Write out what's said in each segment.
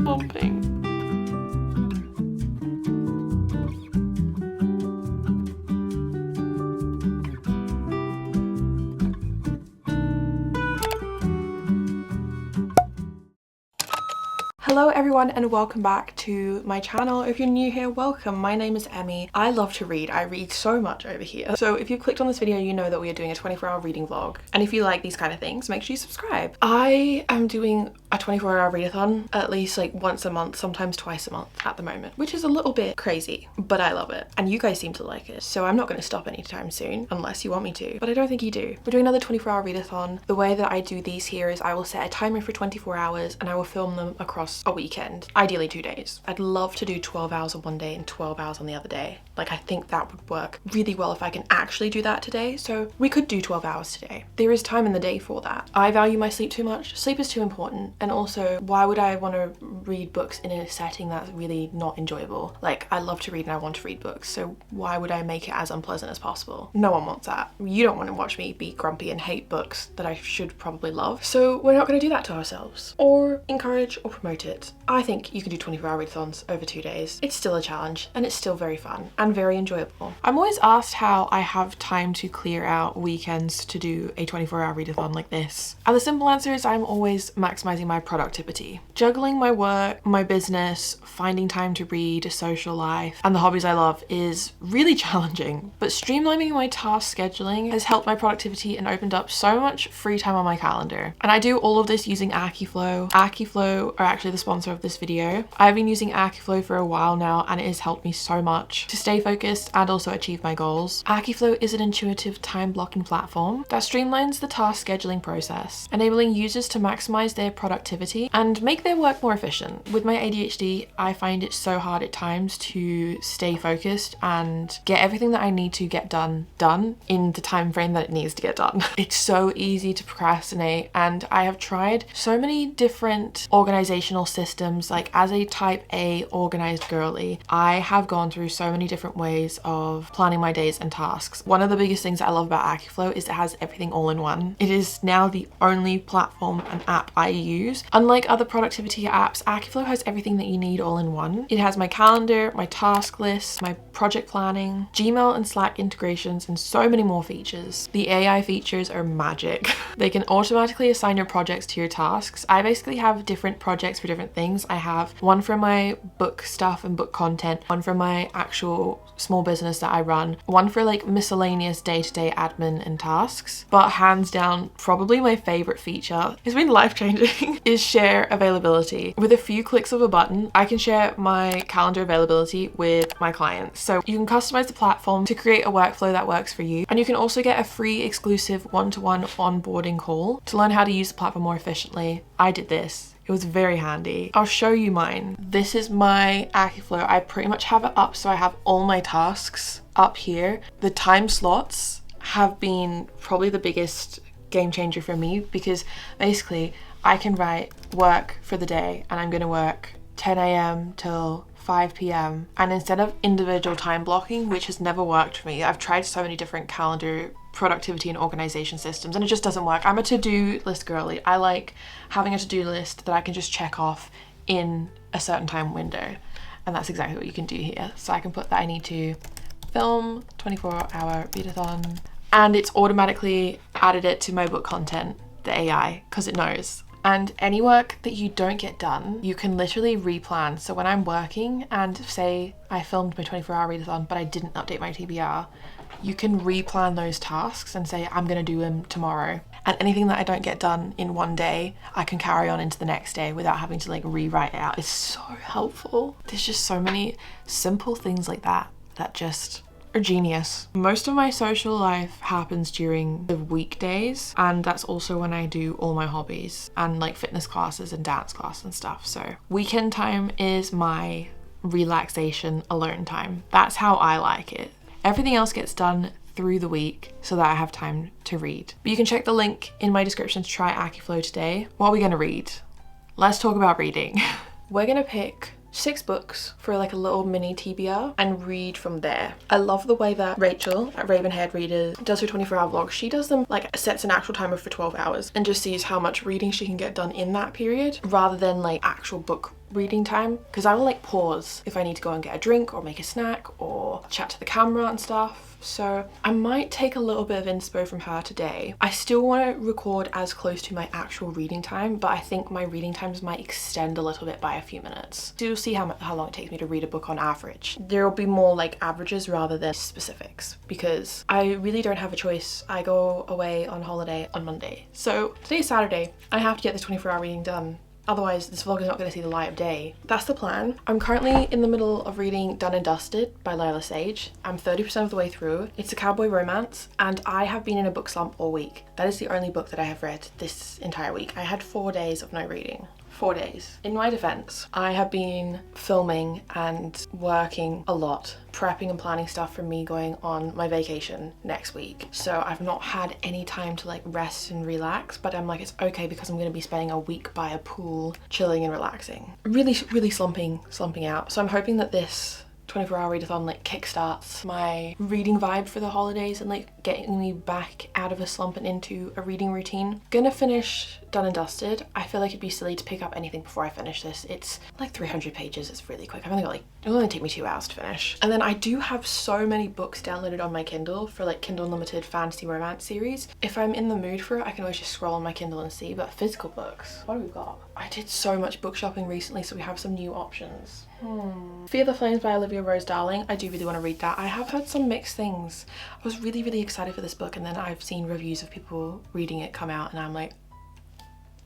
stopping. Hello everyone and welcome back to my channel. If you're new here, welcome. My name is Emmy. I love to read. I read so much over here. So if you've clicked on this video, you know that we are doing a 24-hour reading vlog. And if you like these kind of things, make sure you subscribe. I am doing a 24-hour readathon at least like once a month, sometimes twice a month at the moment, which is a little bit crazy, but I love it. And you guys seem to like it. So I'm not going to stop anytime soon unless you want me to, but I don't think you do. We're doing another 24-hour readathon. The way that I do these here is I will set a timer for 24 hours and I will film them across a weekend, ideally 2 days. I'd love to do 12 hours on one day and 12 hours on the other day. Like, I think that would work really well if I can actually do that today. So we could do 12 hours today. There is time in the day for that. I value my sleep too much. Sleep is too important. And also, why would I want to read books in a setting that's really not enjoyable? Like, I love to read and I want to read books. So why would I make it as unpleasant as possible? No one wants that. You don't want to watch me be grumpy and hate books that I should probably love. So we're not going to do that to ourselves or encourage or promote it. I think you can do 24-hour readathons over 2 days. It's still a challenge and it's still very fun and very enjoyable. I'm always asked how I have time to clear out weekends to do a 24-hour readathon like this. And the simple answer is I'm always maximizing my productivity. Juggling my work, my business, finding time to read, social life, and the hobbies I love is really challenging. But streamlining my task scheduling has helped my productivity and opened up so much free time on my calendar. And I do all of this using Akiflow. Akiflow are actually the sponsor of this video. I've been using Akiflow for a while now and it has helped me so much to stay focused and also achieve my goals. Akiflow is an intuitive time blocking platform that streamlines the task scheduling process, enabling users to maximize their productivity and make their work more efficient. With my ADHD, I find it so hard at times to stay focused and get everything that I need to get done in the time frame that it needs to get done. It's so easy to procrastinate, and I have tried so many different organizational systems. Like, as a type A organized girly, I have gone through so many different ways of planning my days and tasks. One of the biggest things that I love about Akiflow is it has everything all in one. It is now the only platform and app I use. Unlike other productivity apps, Akiflow has everything that you need all in one. It has my calendar, my task lists, my project planning, Gmail and Slack integrations, and so many more features. The AI features are magic. They can automatically assign your projects to your tasks. I basically have different projects for different things. I have one for my book stuff and book content, one for my actual small business that I run, one for like miscellaneous day-to-day admin and tasks. But hands down, probably my favorite feature, it's been life-changing, is share availability. With a few clicks of a button, I can share my calendar availability with my clients. So you can customize the platform to create a workflow that works for you. And you can also get a free exclusive one-to-one onboarding call to learn how to use the platform more efficiently. I did this. It was very handy. I'll show you mine. This is my Akiflow. I pretty much have it up so I have all my tasks up here. The time slots have been probably the biggest game changer for me, because basically I can write work for the day and I'm gonna work 10 a.m. till 5 p.m. and instead of individual time blocking, which has never worked for me, I've tried so many different calendar productivity and organization systems and it just doesn't work. I'm a to-do list girly. I like having a to-do list that I can just check off in a certain time window, and that's exactly what you can do here. So I can put that I need to film 24-hour readathon, and it's automatically added it to my book content, the AI, because it knows. And any work that you don't get done, you can literally replan. So when I'm working and say I filmed my 24-hour readathon but I didn't update my TBR, you can replan those tasks and say I'm gonna do them tomorrow. And anything that I don't get done in one day, I can carry on into the next day without having to like rewrite it out. It's so helpful. There's just so many simple things like that that just are genius. Most of my social life happens during the weekdays, and that's also when I do all my hobbies and like fitness classes and dance class and stuff. So weekend time is my relaxation, alone time. That's how I like it. Everything else gets done through the week so that I have time to read. But you can check the link in my description to try Akiflow today. What are we gonna read? Let's talk about reading. We're gonna pick 6 books for like a little mini TBR and read from there. I love the way that Rachel at Ravenhaired Readers does her 24-hour vlogs. She does them like sets an actual timer for 12 hours and just sees how much reading she can get done in that period rather than like actual book reading time because I will like pause if I need to go and get a drink or make a snack or chat to the camera and stuff. So I might take a little bit of inspo from her today. I still want to record as close to my actual reading time, but I think my reading times might extend a little bit by a few minutes. So you'll see how long it takes me to read a book on average. There'll be more like averages rather than specifics because I really don't have a choice. I go away on holiday on Monday. So today's Saturday. I have to get this 24-hour reading done. Otherwise, this vlog is not going to see the light of day. That's the plan. I'm currently in the middle of reading Done and Dusted by Lila Sage. I'm 30% of the way through. It's a cowboy romance, and I have been in a book slump all week. That is the only book that I have read this entire week. I had 4 days of no reading. 4 days. In my defense, I have been filming and working a lot, prepping and planning stuff for me going on my vacation next week. So I've not had any time to like rest and relax, but I'm like, it's okay because I'm going to be spending a week by a pool, chilling and relaxing. Really slumping out. So I'm hoping that this 24-hour readathon like kickstarts my reading vibe for the holidays and like getting me back out of a slump and into a reading routine. Gonna finish Done and Dusted. I feel like it'd be silly to pick up anything before I finish this. It's like 300 pages. It's really quick. I've only got like, it'll only take me 2 hours to finish. And then I do have so many books downloaded on my Kindle for like Kindle Unlimited fantasy romance series. If I'm in the mood for it, I can always just scroll on my Kindle and see, but physical books, what do we got? I did so much book shopping recently, so we have some new options. Fear the Flames by Olivia Rose Darling. I do really want to read that. I have heard some mixed things. I was really excited for this book, and then I've seen reviews of people reading it come out and I'm like,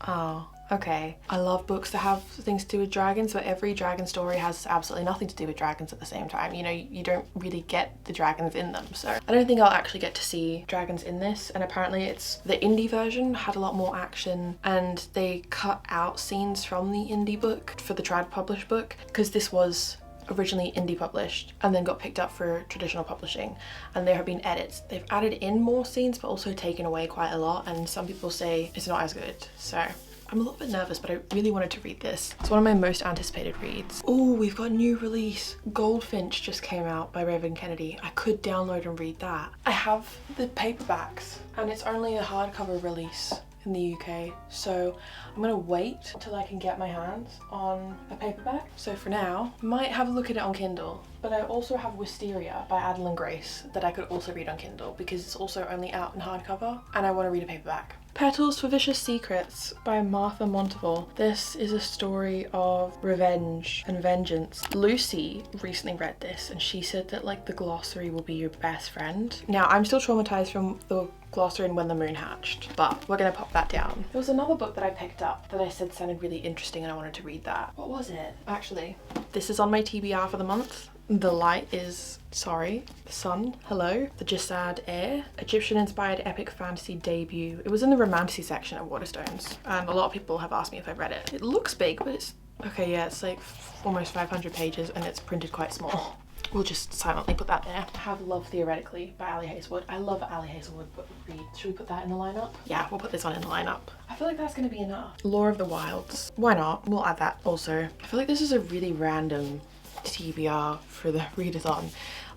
oh, okay. I love books that have things to do with dragons, but every dragon story has absolutely nothing to do with dragons at the same time. You know, you don't really get the dragons in them. So I don't think I'll actually get to see dragons in this. And apparently it's the indie version had a lot more action and they cut out scenes from the indie book for the trad published book because this was originally indie published and then got picked up for traditional publishing, and there have been edits. They've added in more scenes but also taken away quite a lot, and some people say it's not as good. So I'm a little bit nervous, but I really wanted to read this. It's one of my most anticipated reads. Oh, we've got a new release. Goldfinch just came out by Raven Kennedy. I could download and read that. I have the paperbacks and it's only a hardcover release in the UK, so I'm gonna wait until I can get my hands on a paperback. So for now, might have a look at it on Kindle, but I also have Wisteria by Adeline Grace that I could also read on Kindle because it's also only out in hardcover and I want to read a paperback. Petals for Vicious Secrets by Martha Monteval. This is a story of revenge and vengeance. Lucy recently read this and she said that like the glossary will be your best friend. Now I'm still traumatized from the glossary and When the Moon Hatched, but we're gonna pop that down. There was another book that I picked up that I said sounded really interesting and I wanted to read that. What was it? Actually, this is on my TBR for the month. The light is, sorry, the sun, hello. The Jasad Air, Egyptian-inspired epic fantasy debut. It was in the romantasy section at Waterstones, and a lot of people have asked me if I've read it. It looks big, but it's, okay, yeah, it's like almost 500 pages and it's printed quite small. We'll just silently put that there. I have Love Theoretically by Ali Hazelwood. I love Ali Hazelwood book read. Should we put that in the lineup? Yeah, we'll put this one in the lineup. I feel like that's gonna be enough. Lore of the Wilds. Why not? We'll add that also. I feel like this is a really random TBR for the readathon.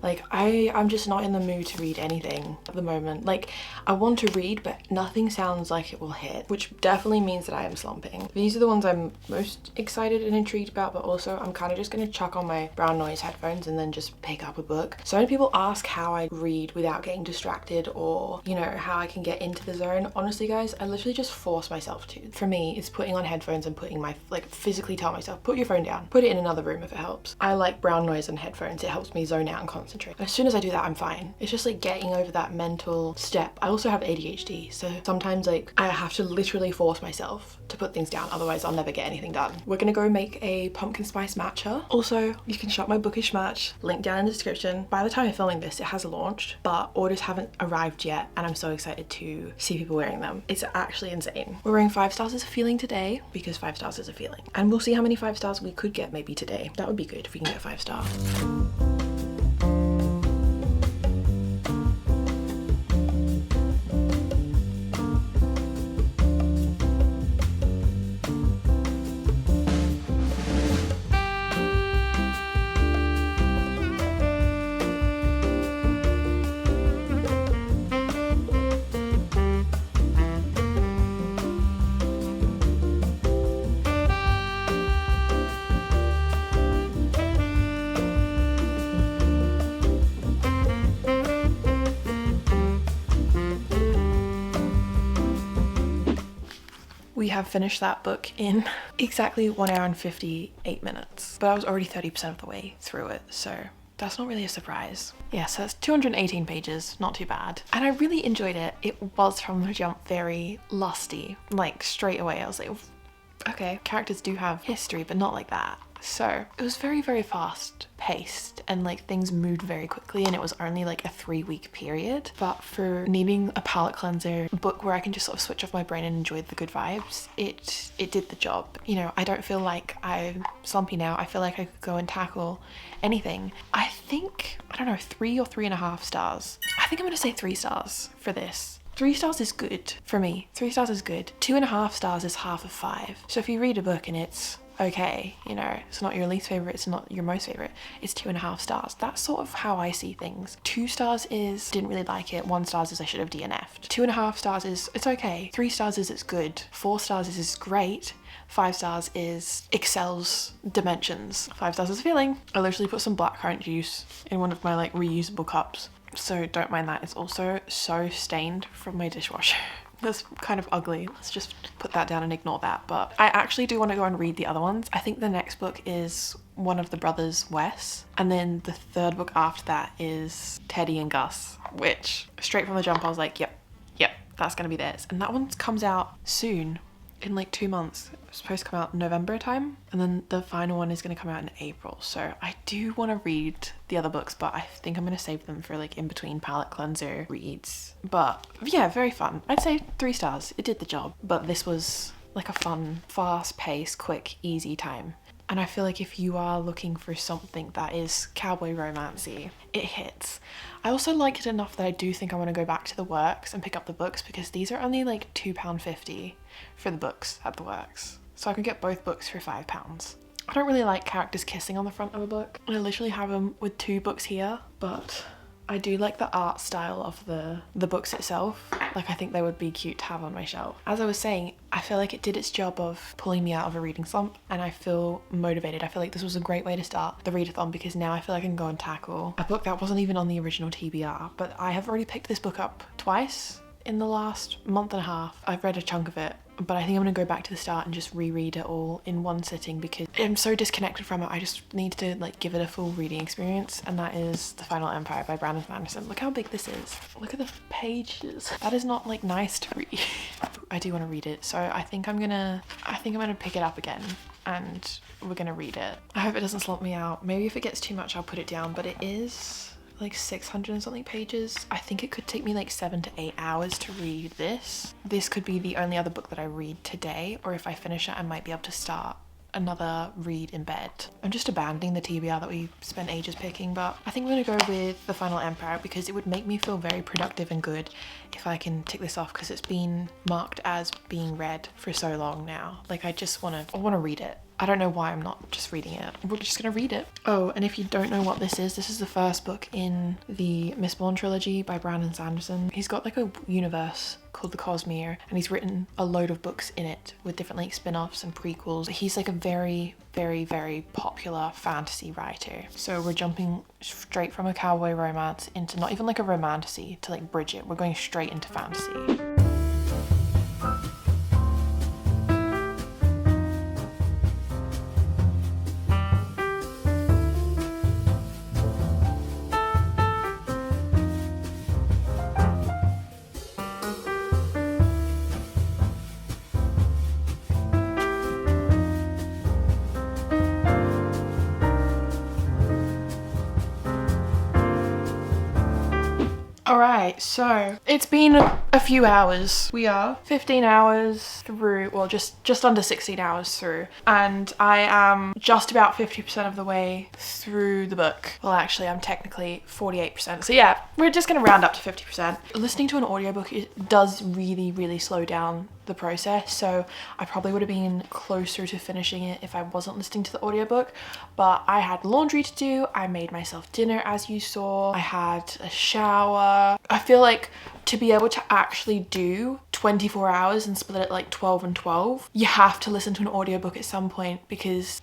Like I'm just not in the mood to read anything at the moment. Like I want to read, but nothing sounds like it will hit, which definitely means that I am slumping. These are the ones I'm most excited and intrigued about, but also I'm kind of just gonna chuck on my brown noise headphones and then just pick up a book. So many people ask how I read without getting distracted, or you know, how I can get into the zone. Honestly guys, I literally just force myself to. For me, it's putting on headphones and putting my, like physically tell myself, put your phone down, put it in another room if it helps. I like brown noise and headphones. It helps me zone out and concentrate. As soon as I do that, I'm fine. It's just like getting over that mental step. I also have ADHD, so sometimes like I have to literally force myself to put things down, otherwise I'll never get anything done. We're gonna go make a pumpkin spice matcha. Also, you can shop my bookish merch, link down in the description. By the time I'm filming this, it has launched, but orders haven't arrived yet, and I'm so excited to see people wearing them. It's actually insane. We're wearing 5 stars as a feeling today because 5 stars is a feeling, and we'll see how many 5 stars we could get maybe today. That would be good if we can get 5 stars. have finished that book in exactly 1 hour and 58 minutes, but I was already 30% of the way through it, so that's not really a surprise. Yeah, so that's 218 pages, not too bad. And I really enjoyed it. It was from the jump very lusty, like straight away. I was like, okay, characters do have history, but not like that. So it was very, very fast paced and like things moved very quickly, and it was only like a 3-week period. But for needing a palette cleanser book where I can just sort of switch off my brain and enjoy the good vibes, it did the job. You know, I don't feel like I'm slumpy now. I feel like I could go and tackle anything. I think, I don't know, 3 or 3.5 stars. I think I'm gonna say 3 stars for this. 3 stars is good for me. 3 stars is good. 2.5 stars is half of 5. So if you read a book and it's okay, you know, it's not your least favorite, it's not your most favorite, it's 2.5 stars. That's sort of how I see things. 2 stars is didn't really like it. 1 stars is I should have DNF'd. 2.5 stars is it's okay. 3 stars is it's good. 4 stars is great. 5 stars is excels dimensions. 5 stars is feeling. I literally put some blackcurrant juice in one of my like reusable cups, so don't mind that. It's also so stained from my dishwasher. That's kind of ugly. Let's just put that down and ignore that. But I actually do want to go and read the other ones. I think the next book is one of the brothers, Wes. And then the 3rd book after that is Teddy and Gus, which straight from the jump I was like, yep, that's gonna be theirs. And that one comes out soon, in like 2 months. It's supposed to come out November time, and then the final one is going to come out in April. So I do want to read the other books, but I think I'm going to save them for like in between palette cleanser reads. But yeah, very fun. I'd say 3 stars. It did the job. But this was like a fun, fast-paced, quick, easy time. And I feel like if you are looking for something that is cowboy romancy, it hits. I also like it enough that I do think I want to go back to the works and pick up the books, because these are only like £2.50 for the books at the works. So I can get both books for £5. I don't really like characters kissing on the front of a book. I literally have them with 2 books here, but I do like the art style of the books itself. Like, I think they would be cute to have on my shelf. As I was saying, I feel like it did its job of pulling me out of a reading slump, and I feel motivated. I feel like this was a great way to start the readathon, because now I feel like I can go and tackle a book that wasn't even on the original TBR. But I have already picked this book up twice in the last month and a half. I've read a chunk of it, but I think I'm gonna go back to the start and just reread it all in one sitting, because I'm so disconnected from it. I just need to like give it a full reading experience, and that is The Final Empire by Brandon Sanderson. Look how big this is. Look at the pages. That is not like nice to read. I do want to read it, so I think I'm gonna pick it up again and we're gonna read it. I hope it doesn't slump me out. Maybe if it gets too much I'll put it down, but it is like 600 and something pages. I think it could take me like 7 to 8 hours to read this. This could be the only other book that I read today, or if I finish it I might be able to start another read in bed. I'm just abandoning the TBR that we spent ages picking, but I think I'm gonna go with The Final Empire, because it would make me feel very productive and good if I can tick this off, because it's been marked as being read for so long now. Like, I wanna read it. I don't know why I'm not just reading it. We're just gonna read it. Oh, and if you don't know what this is the first book in the Mistborn trilogy by Brandon Sanderson. He's got like a universe called the Cosmere, and he's written a load of books in it with different like spin-offs and prequels. He's like a very, very, very popular fantasy writer. So we're jumping straight from a cowboy romance into not even like a romantasy to like bridge it. We're going straight into fantasy. Alright, so it's been a few hours. We are 15 hours through, well, just under 16 hours through, and I am just about 50% of the way through the book. Well, actually, I'm technically 48%. So yeah, we're just gonna round up to 50%. Listening to an audiobook, it does really, really slow down the process, so I probably would have been closer to finishing it if I wasn't listening to the audiobook. But I had laundry to do, I made myself dinner as you saw, I had a shower. I feel like to be able to actually do 24 hours and split it like 12 and 12, you have to listen to an audiobook at some point, because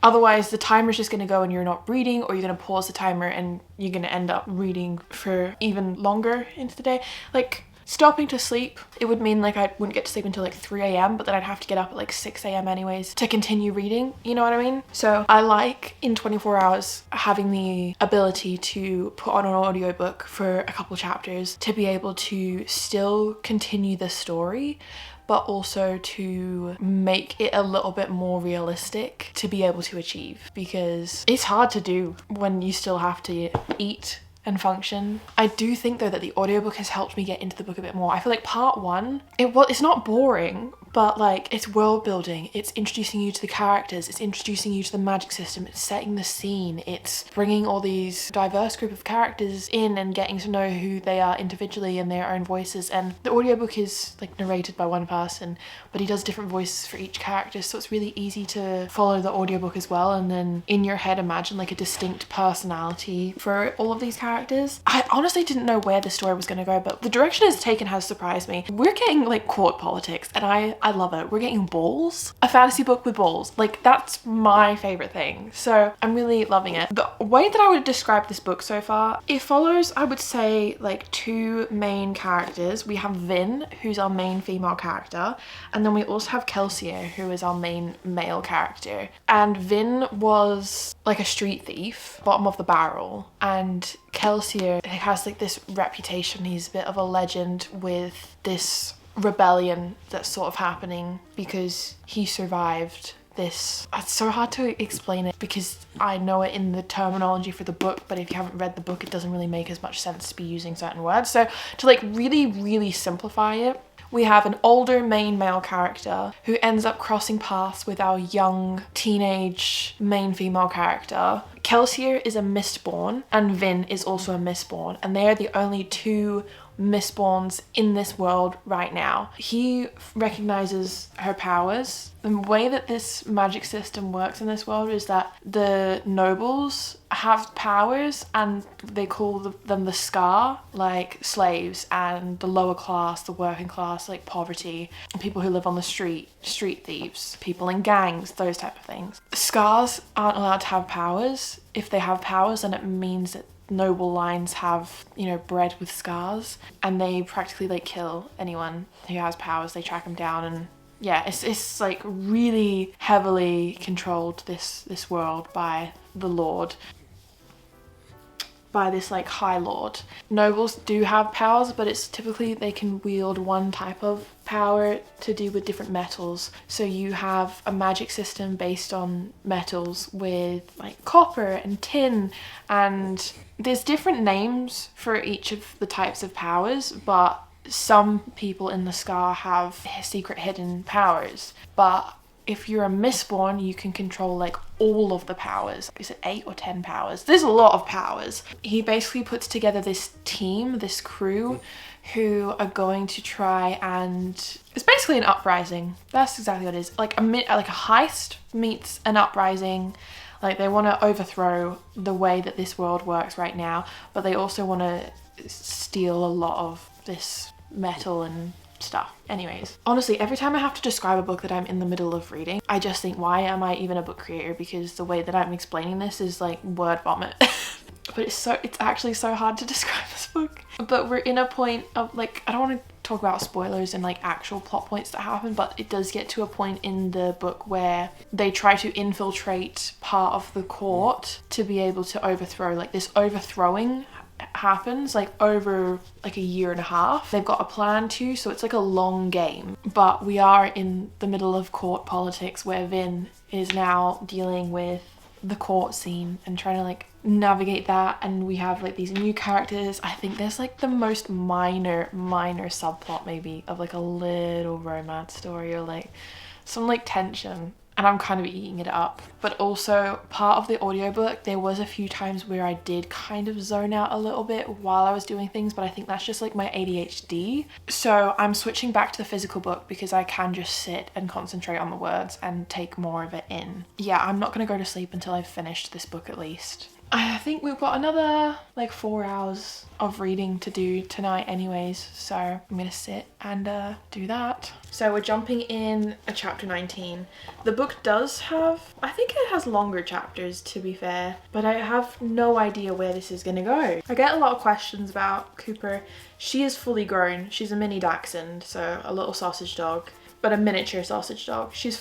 otherwise the timer's just going to go and you're not reading, or you're going to pause the timer and you're going to end up reading for even longer into the day. Like, stopping to sleep, it would mean like I wouldn't get to sleep until like 3 a.m, but then I'd have to get up at like 6 a.m. anyways to continue reading, you know what I mean? So I like in 24 hours having the ability to put on an audiobook for a couple chapters to be able to still continue the story, but also to make it a little bit more realistic to be able to achieve, because it's hard to do when you still have to eat and function. I do think though that the audiobook has helped me get into the book a bit more. I feel like part one, it's not boring, but like it's world building, it's introducing you to the characters, it's introducing you to the magic system, it's setting the scene, it's bringing all these diverse group of characters in and getting to know who they are individually and their own voices. And the audiobook is like narrated by one person, but he does different voices for each character, so it's really easy to follow the audiobook as well, and then in your head imagine like a distinct personality for all of these characters. I honestly didn't know where the story was going to go, but the direction it's taken has surprised me. We're getting like court politics, and I love it. We're getting balls. A fantasy book with balls. Like, that's my favorite thing. So I'm really loving it. The way that I would describe this book so far, it follows, I would say, like two main characters. We have Vin, who's our main female character, and then we also have Kelsier, who is our main male character. And Vin was like a street thief, bottom of the barrel, and Kelsier has like this reputation. He's a bit of a legend with this rebellion that's sort of happening because he survived this. It's so hard to explain it because I know it in the terminology for the book, but if you haven't read the book, it doesn't really make as much sense to be using certain words. So to like really simplify it, we have an older main male character who ends up crossing paths with our young teenage main female character. Kelsier is a mistborn and Vin is also a mistborn, and they are the only two mistborns in this world right now. He recognizes her powers. The way that this magic system works in this world is that the nobles have powers and they call them the Scar, like slaves, and the lower class, the working class, like poverty, people who live on the street thieves, people in gangs, those type of things. Scars aren't allowed to have powers. If they have powers, then it means that noble lines have, you know, bred with scars, and they practically like kill anyone who has powers. They track them down, and yeah, it's like really heavily controlled, this world, by the Lord, by this like High Lord. Nobles do have powers, but it's typically they can wield one type of power to do with different metals. So you have a magic system based on metals with like copper and tin, and there's different names for each of the types of powers, but some people in the Scar have secret hidden powers. But if you're a mistborn, you can control like all of the powers. Is it 8 or 10 powers? There's a lot of powers. He basically puts together this team, this crew, who are going to try and... It's basically an uprising. That's exactly what it is. Like a heist meets an uprising. Like they want to overthrow the way that this world works right now, but they also want to steal a lot of this metal and stuff. Anyways, honestly, every time I have to describe a book that I'm in the middle of reading, I just think, why am I even a book creator? Because the way that I'm explaining this is like word vomit. But it's actually so hard to describe this book. But we're in a point of like, I don't want to talk about spoilers and like actual plot points that happen, but it does get to a point in the book where they try to infiltrate part of the court to be able to overthrow, like this overthrowing happens like over like a year and a half. They've got a plan to, so it's like a long game. But we are in the middle of court politics where Vin is now dealing with the court scene and trying to like navigate that, and we have like these new characters. I think there's like the most minor subplot maybe of like a little romance story or like some like tension, and I'm kind of eating it up. But also part of the audiobook, there was a few times where I did kind of zone out a little bit while I was doing things, but I think that's just like my ADHD. So I'm switching back to the physical book because I can just sit and concentrate on the words and take more of it in. Yeah, I'm not gonna go to sleep until I've finished this book at least. I think we've got another like 4 hours of reading to do tonight anyways, so I'm gonna sit and do that. So we're jumping in a chapter 19. The book does have, I think it has longer chapters to be fair, but I have no idea where this is gonna go. I get a lot of questions about Cooper. She is fully grown. She's a mini dachshund, so a little sausage dog, but a miniature sausage dog. She's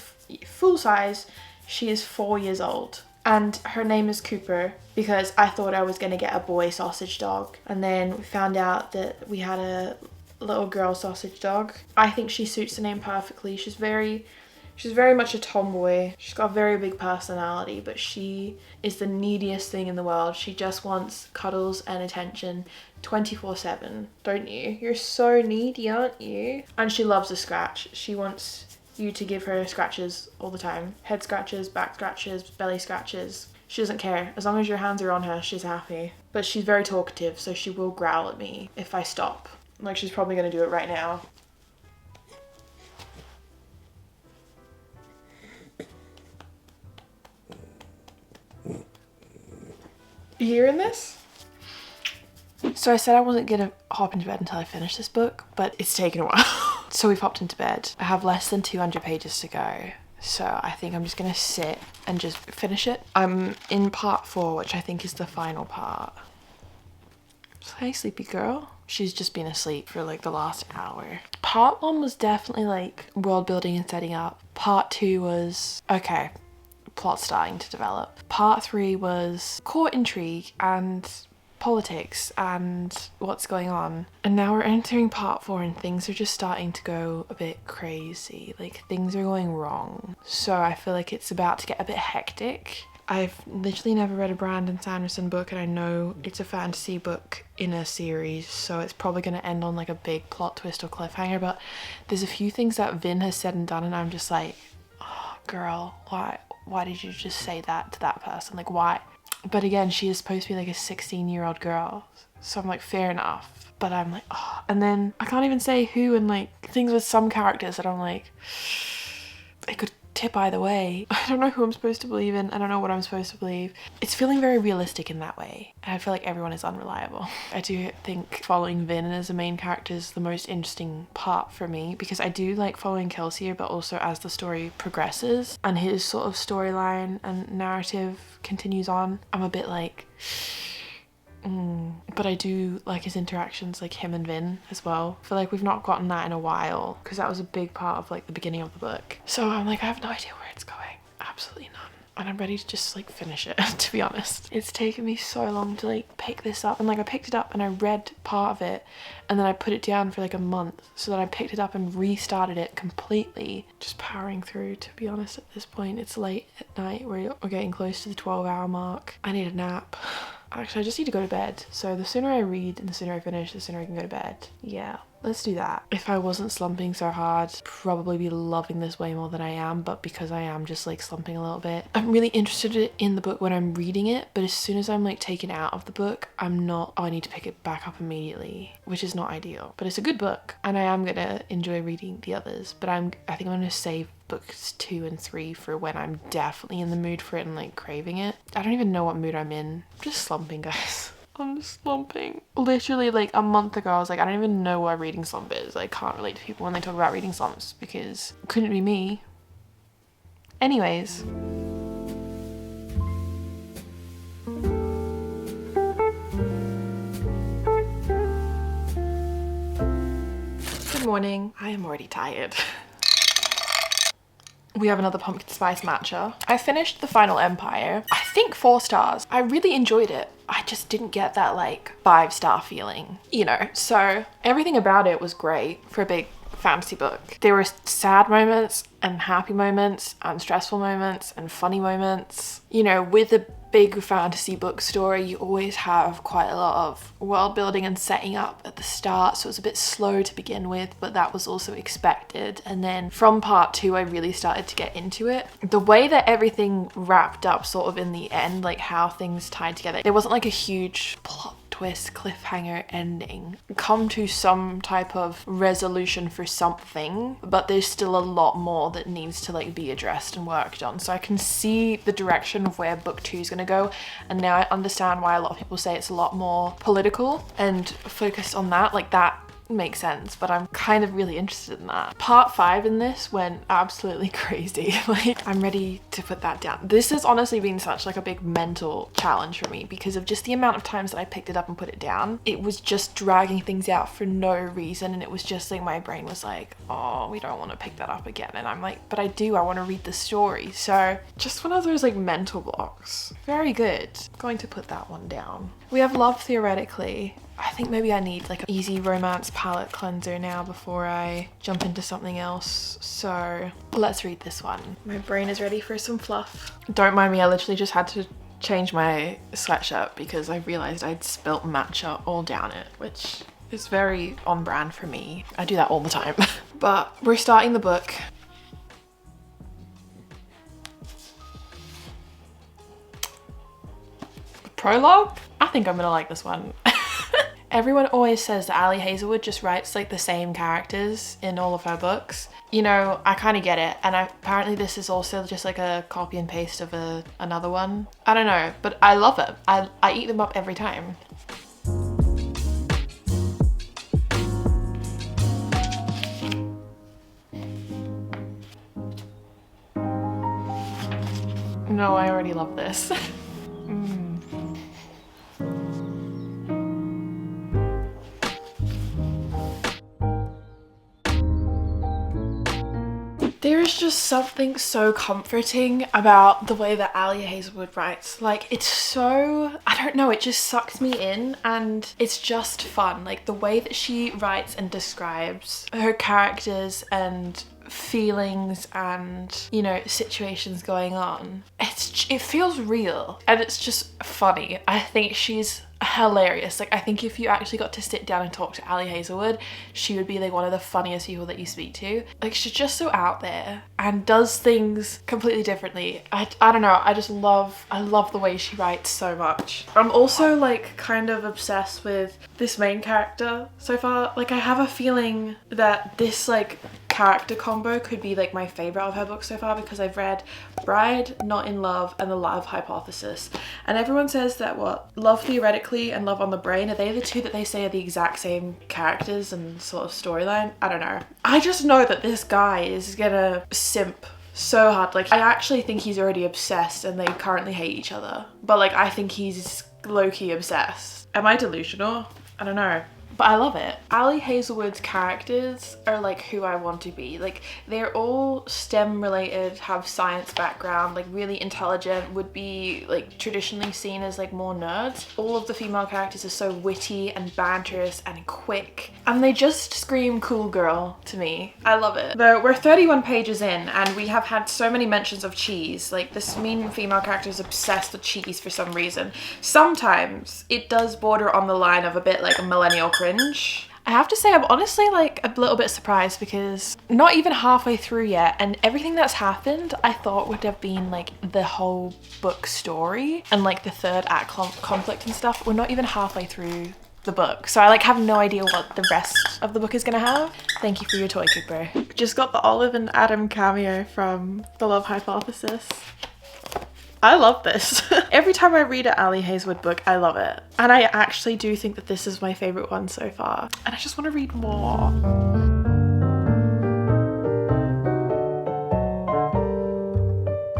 full size. She is 4 years old. And her name is Cooper because I thought I was going to get a boy sausage dog. And then we found out that we had a little girl sausage dog. I think she suits the name perfectly. She's very much a tomboy. She's got a very big personality, but she is the neediest thing in the world. She just wants cuddles and attention 24/7, don't you? You're so needy, aren't you? And she loves a scratch. She wants you to give her scratches all the time. Head scratches, back scratches, belly scratches. She doesn't care. As long as your hands are on her, she's happy. But she's very talkative, so she will growl at me if I stop. Like she's probably gonna do it right now. You hearing this? So I said I wasn't gonna hop into bed until I finished this book, but it's taken a while. So we've hopped into bed. I have less than 200 pages to go. So I think I'm just gonna sit and just finish it. I'm in part 4, which I think is the final part. So, hey, sleepy girl. She's just been asleep for like the last hour. Part 1 was definitely like world building and setting up. Part 2 was, okay, plot starting to develop. Part 3 was court intrigue and politics and what's going on. And now we're entering part 4 and things are just starting to go a bit crazy. Like things are going wrong. So I feel like it's about to get a bit hectic. I've literally never read a Brandon Sanderson book and I know it's a fantasy book in a series, so it's probably going to end on like a big plot twist or cliffhanger, but there's a few things that Vin has said and done and I'm just like, oh girl, why did you just say that to that person? Like why? But again, she is supposed to be like a 16-year-old girl, so I'm like, fair enough. But I'm like, oh. And then I can't even say who, and like things with some characters that I'm like, it could tip either way. I don't know who I'm supposed to believe in. I don't know what I'm supposed to believe. It's feeling very realistic in that way. And I feel like everyone is unreliable. I do think following Vin as a main character is the most interesting part for me because I do like following Kelsier, but also as the story progresses and his sort of storyline and narrative continues on, I'm a bit like, but I do like his interactions, like him and Vin as well. I feel like we've not gotten that in a while because that was a big part of like the beginning of the book. So I'm like, I have no idea where it's going. Absolutely none. And I'm ready to just like finish it, to be honest. It's taken me so long to like pick this up, and like I picked it up and I read part of it and then I put it down for like a month, so that I picked it up and restarted it completely. Just powering through, to be honest. At this point it's late at night, we're getting close to the 12-hour mark. I need a nap. Actually, I just need to go to bed. So the sooner I read and the sooner I finish, the sooner I can go to bed. Yeah, let's do that. If I wasn't slumping so hard, I'd probably be loving this way more than I am, but because I am just like slumping a little bit. I'm really interested in the book when I'm reading it, but as soon as I'm like taken out of the book, I'm not, oh, I need to pick it back up immediately, which is not ideal. But it's a good book and I am gonna enjoy reading the others, but I think I'm gonna save books 2 and 3 for when I'm definitely in the mood for it and like craving it. I don't even know what mood I'm in. I'm just slumping, guys. I'm slumping. Literally like a month ago I was like, I don't even know what a reading slump is. I can't relate to people when they talk about reading slumps because it couldn't be me. Anyways. Good morning. I am already tired. We have another pumpkin spice matcha. I finished The Final Empire. I think 4 stars. I really enjoyed it. I just didn't get that like 5-star feeling, you know. So everything about it was great for a big fantasy book. There were sad moments and happy moments and stressful moments and funny moments. You know, with a big fantasy book story, you always have quite a lot of world building and setting up at the start, so it was a bit slow to begin with, but that was also expected. And then from part 2 I really started to get into it. The way that everything wrapped up sort of in the end, like how things tied together, there wasn't like a huge plot twist, cliffhanger ending, come to some type of resolution for something, but there's still a lot more that needs to like be addressed and worked on. So I can see the direction of where book 2 is going to go, and now I understand why a lot of people say it's a lot more political and focused on that. Like that makes sense, but I'm kind of really interested in that. Part 5 in this went absolutely crazy. Like, I'm ready to put that down. This has honestly been such like a big mental challenge for me because of just the amount of times that I picked it up and put it down. It was just dragging things out for no reason, and it was just like my brain was like, oh, we don't want to pick that up again, and I'm like, but I do, I want to read the story. So just one of those like mental blocks. Very good. Going to put that one down. We have Love Theoretically. I think maybe I need like an easy romance palette cleanser now before I jump into something else. So let's read this one. My brain is ready for some fluff. Don't mind me, I literally just had to change my sweatshirt because I realized I'd spilt matcha all down it, which is very on brand for me. I do that all the time. But we're starting the book. Prologue? I think I'm gonna like this one. Everyone always says that Ali Hazelwood just writes like the same characters in all of her books. You know, I kind of get it, and apparently this is also just like a copy and paste of another one. I don't know, but I love it. I eat them up every time. No, I already love this. There is just something so comforting about the way that Ali Hazelwood writes. Like, it's so, I don't know, it just sucks me in, and it's just fun. Like the way that she writes and describes her characters and feelings and, you know, situations going on. It feels real, and it's just funny. I think she's hilarious. Like, I think if you actually got to sit down and talk to Ali Hazelwood, she would be like one of the funniest people that you speak to. Like, she's just so out there and does things completely differently. I don't know, I love the way she writes so much. I'm also like kind of obsessed with this main character so far. Like, I have a feeling that this like character combo could be like my favorite of her books so far, because I've read Bride, Not in Love, and The Love Hypothesis, and everyone says that Love Theoretically and Love on the Brain, are they the two that they say are the exact same characters and sort of storyline? I don't know. I just know that this guy is gonna simp so hard. Like, I actually think he's already obsessed and they currently hate each other, but like I think he's low-key obsessed. Am I delusional? I don't know. But I love it. Ali Hazelwood's characters are like who I want to be. Like, they're all STEM related, have science background, like really intelligent, would be like traditionally seen as like more nerds. All of the female characters are so witty and banterous and quick, and they just scream cool girl to me. I love it. Though we're 31 pages in and we have had so many mentions of cheese. Like, this main female character is obsessed with cheese for some reason. Sometimes it does border on the line of a bit like a millennial cringe. I have to say, I'm honestly like a little bit surprised, because not even halfway through yet, and everything that's happened I thought would have been like the whole book story and like the third act conflict and stuff. We're not even halfway through the book, so I like have no idea what the rest of the book is gonna have. Thank you for your toy, Cooper. Just got the Olive and Adam cameo from The Love Hypothesis. I love this. Every time I read an Ali Hazelwood book, I love it. And I actually do think that this is my favorite one so far. And I just want to read more.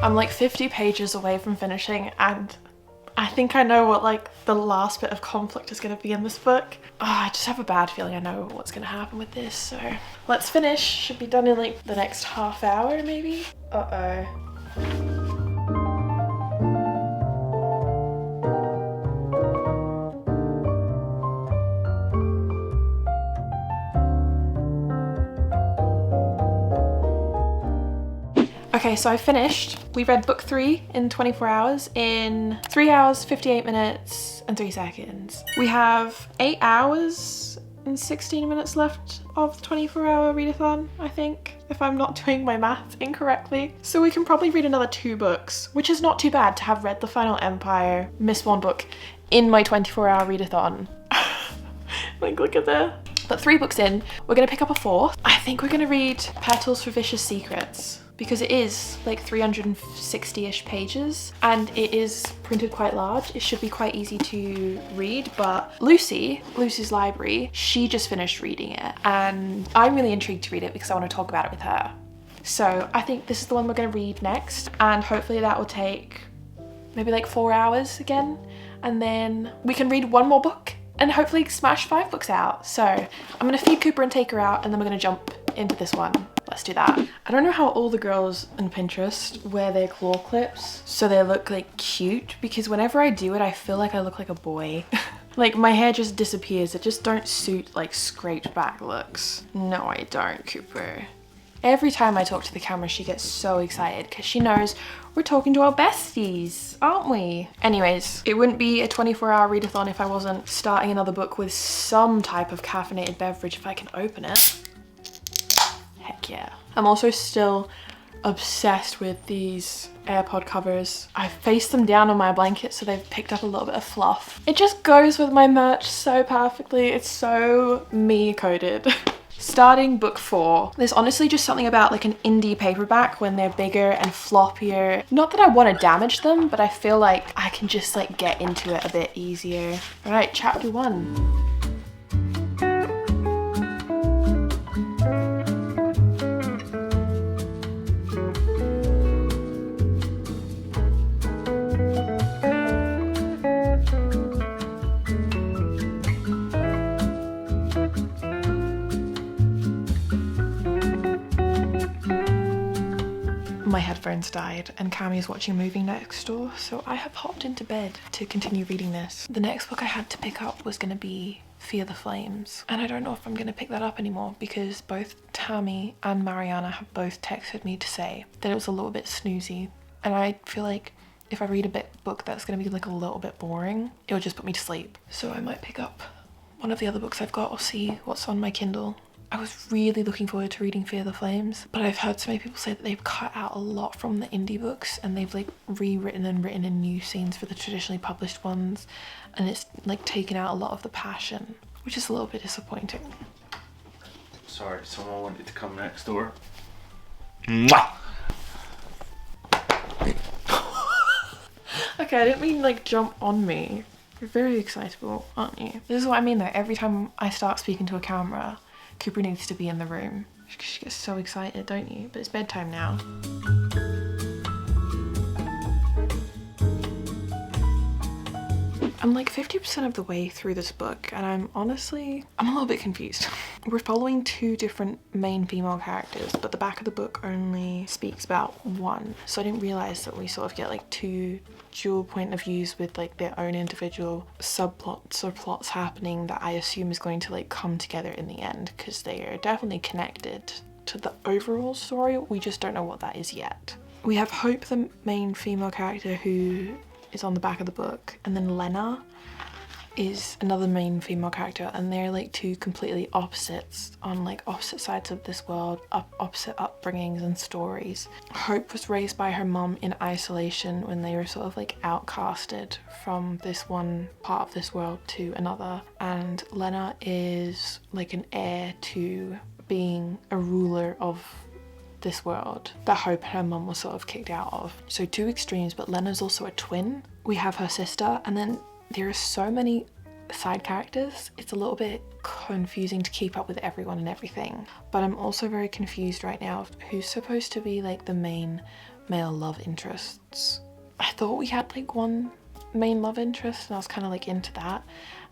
I'm like 50 pages away from finishing, and I think I know what like the last bit of conflict is going to be in this book. Oh, I just have a bad feeling I know what's going to happen with this. So let's finish. Should be done in like the next half hour maybe. Uh-oh. Okay, so I finished. We read book 3 in 24 hours in 3 hours, 58 minutes and 3 seconds. We have 8 hours and 16 minutes left of the 24-hour readathon, I think, if I'm not doing my math incorrectly. So we can probably read another 2 books, which is not too bad to have read The Final Empire, missed 1 book, in my 24-hour readathon. Like, look at that. But 3 books in, we're gonna pick up a 4th. I think we're gonna read Petals for Vicious Secrets, because it is like 360-ish pages and it is printed quite large. It should be quite easy to read, but Lucy's library, she just finished reading it and I'm really intrigued to read it because I want to talk about it with her. So I think this is the one we're going to read next, and hopefully that will take maybe like 4 hours again, and then we can read 1 more book and hopefully smash 5 books out. So I'm gonna feed Cooper and take her out, and then we're gonna jump into this one. Let's do that. I don't know how all the girls on Pinterest wear their claw clips so they look like cute, because whenever I do it, I feel like I look like a boy. Like my hair just disappears. It just don't suit like scraped back looks. No, I don't, Cooper. Every time I talk to the camera, she gets so excited because she knows we're talking to our besties, aren't we? Anyways, it wouldn't be a 24-hour readathon if I wasn't starting another book with some type of caffeinated beverage if I can open it. Heck yeah. I'm also still obsessed with these AirPod covers. I faced them down on my blanket so they've picked up a little bit of fluff. It just goes with my merch so perfectly. It's so me coded. Starting book 4, there's honestly just something about like an indie paperback when they're bigger and floppier. Not that I want to damage them, but I feel like I can just like get into it a bit easier. All right, chapter 1. My headphones died and Cammy's watching a movie next door, so I have hopped into bed to continue reading this. The next book I had to pick up was going to be Fear the Flames, and I don't know if I'm going to pick that up anymore because both Tammy and Mariana have both texted me to say that it was a little bit snoozy, and I feel like if I read a book that's going to be like a little bit boring, it'll just put me to sleep. So I might pick up one of the other books I've got or see what's on my Kindle. I was really looking forward to reading Fear the Flames, but I've heard so many people say that they've cut out a lot from the indie books and they've like rewritten and written in new scenes for the traditionally published ones, and it's like taken out a lot of the passion, which is a little bit disappointing. Sorry, someone wanted to come next door. Mwah! Okay, I didn't mean like jump on me. You're very excitable, aren't you? This is what I mean though, every time I start speaking to a camera, Cooper needs to be in the room. She gets so excited, don't you? But it's bedtime now. I'm like 50% of the way through this book and I'm a little bit confused. We're following 2 different main female characters, but the back of the book only speaks about one. So I didn't realize that we sort of get like 2 dual point of views with like their own individual subplots or plots happening that I assume is going to like come together in the end, because they are definitely connected to the overall story. We just don't know what that is yet. We have Hope, the main female character, who is on the back of the book, and then Lena is another main female character, and they're like 2 completely opposites on like opposite sides of this world, opposite upbringings and stories. Hope was raised by her mum in isolation when they were sort of like outcasted from this one part of this world to another, and Lena is like an heir to being a ruler of this world that Hope and her mum was sort of kicked out of. So 2 extremes, but Lena's also a twin. We have her sister, and then there are so many side characters. It's a little bit confusing to keep up with everyone and everything. But I'm also very confused right now of who's supposed to be like the main male love interests. I thought we had like one main love interest and I was kind of like into that.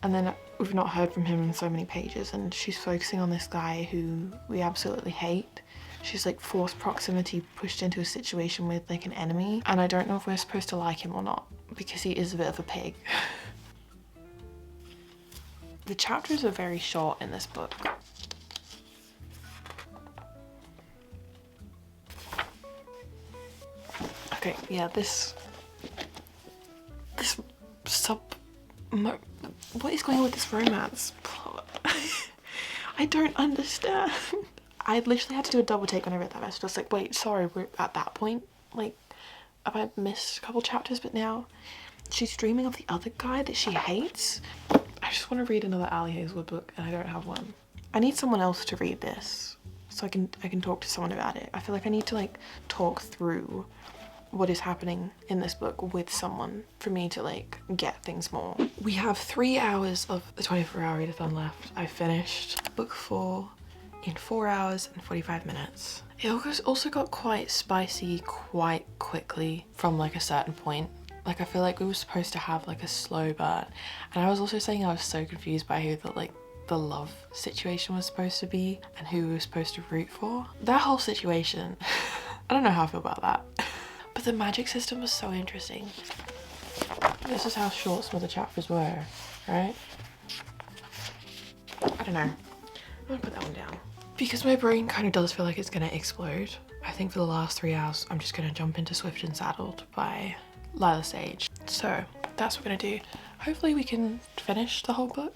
And then we've not heard from him in so many pages, and she's focusing on this guy who we absolutely hate. She's like forced proximity, pushed into a situation with like an enemy, and I don't know if we're supposed to like him or not because he is a bit of a pig. The chapters are very short in this book. Okay, yeah, what is going on with this romance plot? I don't understand. I literally had to do a double take when I read that. I was just like, wait, sorry, we're at that point. Like, have I missed a couple chapters? But now She's dreaming of the other guy that she hates. I just want to read another Ali Hazelwood book and I don't have one. I need someone else to read this so I can talk to someone about it. I feel like I need to like talk through what is happening in this book with someone for me to like get things more. We have 3 hours of the 24-hour readathon left. I finished book 4 in 4 hours and 45 minutes. It also got quite spicy quite quickly from like a certain point. Like I feel like we were supposed to have like a slow burn, and I was also saying I was so confused by who the love situation was supposed to be and who we were supposed to root for. That whole situation, I don't know how I feel about that. But the magic system was so interesting. This is how short some of the chapters were, right? I don't know. I'm gonna put that one down. Because my brain kind of does feel like it's gonna explode, I think for the last 3 hours, I'm just gonna jump into Swift and Saddled by Lila Sage. So that's what we're gonna do. Hopefully we can finish the whole book.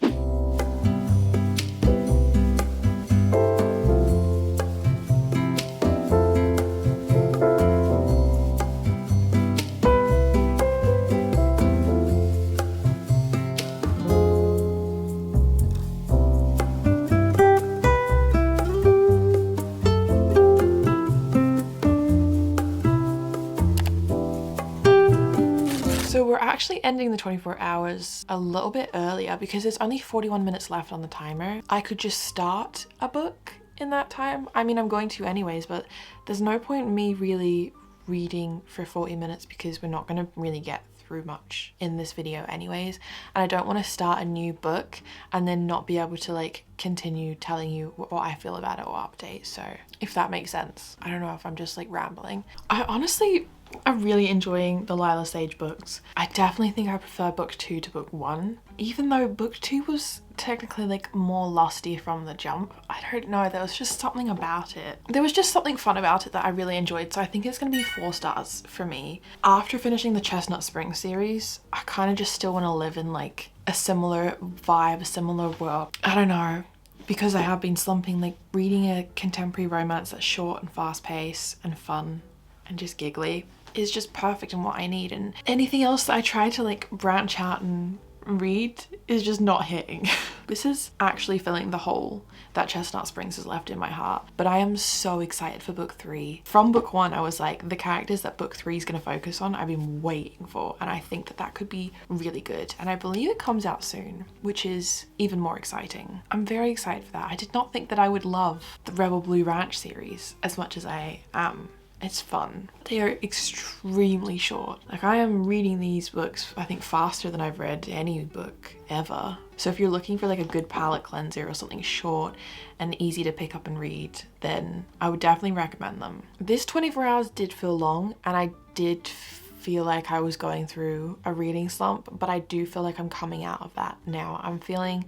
So we're actually ending the 24 hours a little bit earlier because there's only 41 minutes left on the timer. I could just start a book in that time. I mean, I'm going to anyways, but there's no point in me really reading for 40 minutes because we're not going to really get through much in this video anyways. And I don't want to start a new book and then not be able to like continue telling you what I feel about it or update. So if that makes sense. I don't know if I'm just like rambling. I'm really enjoying the Lila Sage books. I definitely think I prefer book 2 to book 1, even though book 2 was technically like more lusty from the jump. I don't know, there was just something about it. There was just something fun about it that I really enjoyed, so I think it's gonna be 4 stars for me. After finishing the Chestnut Spring series, I kind of just still want to live in like a similar vibe, a similar world. I don't know. Because I have been slumping, like reading a contemporary romance that's short and fast paced and fun and just giggly is just perfect in what I need, and anything else that I try to like branch out and read is just not hitting. This is actually filling the hole that Chestnut Springs has left in my heart, but I am so excited for book 3. From book 1 I was like, the characters that book 3 is going to focus on I've been waiting for, and I think that that could be really good, and I believe it comes out soon, which is even more exciting. I'm very excited for that. I did not think that I would love the Rebel Blue Ranch series as much as I am. It's fun. They are extremely short. Like I am reading these books, I think faster than I've read any book ever. So if you're looking for like a good palate cleanser or something short and easy to pick up and read, then I would definitely recommend them. This 24 hours did feel long, and I did feel like I was going through a reading slump, but I do feel like I'm coming out of that now. I'm feeling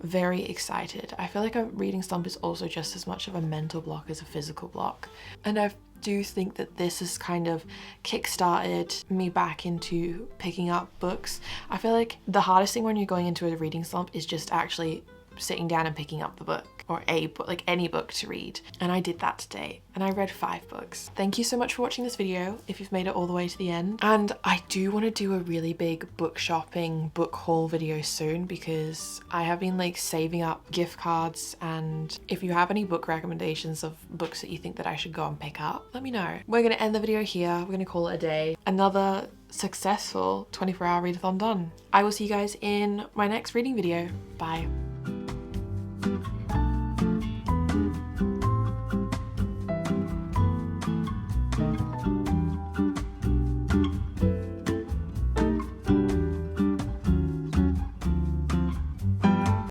very excited. I feel like a reading slump is also just as much of a mental block as a physical block. And I do think that this has kind of kickstarted me back into picking up books. I feel like the hardest thing when you're going into a reading slump is just actually sitting down and picking up the book, or a book, like any book to read. And I did that today, and I read 5 books. Thank you so much for watching this video if you've made it all the way to the end. And I do want to do a really big book shopping, book haul video soon, because I have been like saving up gift cards, and if you have any book recommendations of books that you think that I should go and pick up, let me know. We're gonna end the video here. We're gonna call it a day. Another successful 24-hour readathon done. I will see you guys in my next reading video. Bye.